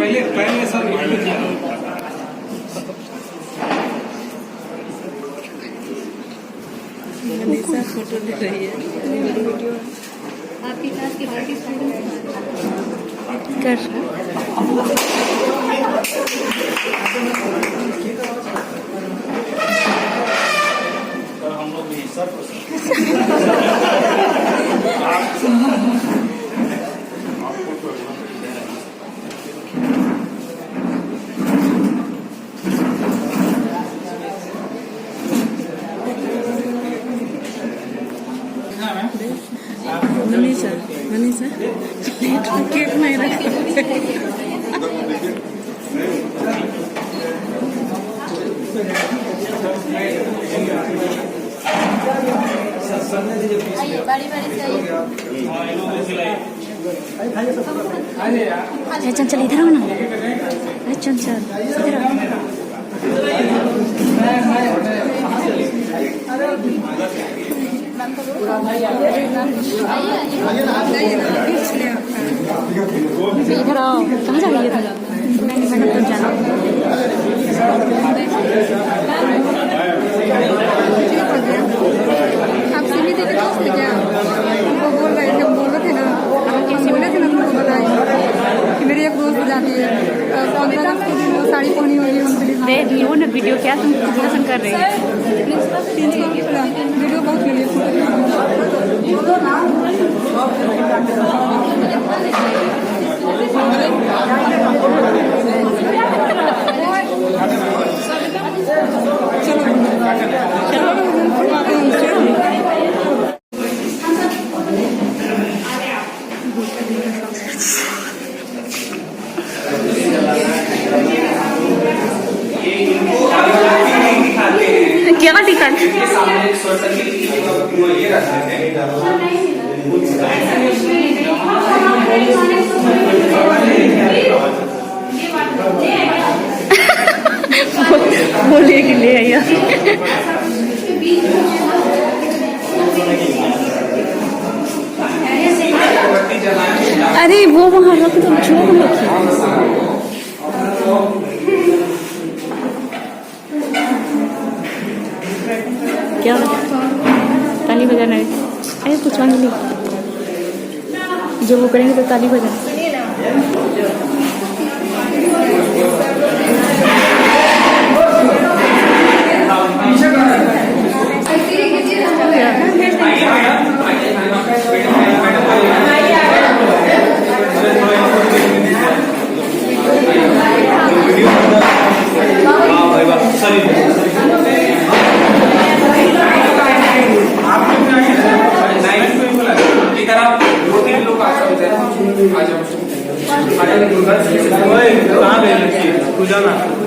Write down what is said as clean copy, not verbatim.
पहले sir Manisha photo ले रही है। आपकी क्लास के बाकी स्टूडेंट्स कर हम लोग भी सर मनीषा केक नहीं रखे। बारी बारी से अरे चंचल इधर आओ ना। अरे चंचल इधर आओ। इधर आओ। कहाँ जा रही है? मैंने तो जाना। आप सीधी देखे तो क्या वो बोल रहे थे, हम बोल रहे थे ना, हम बोले थे ना तुमको बताए कि मेरी एक दोस्त जाती है 15 अगस्त के दिन वो साड़ी पहनी हुई है उनके लिए। देख लो ना वीडियो क्या तुम पसंद कर रही है। वीडियो बहुत मिली क्या टिकट बोलिए कि ले आइए। अरे वो वहाँ रख दो जो हम लोग क्या ताली बजाना है। अरे कुछ नहीं जो वो करेंगे तो ताली बजाना। कहाँ गए?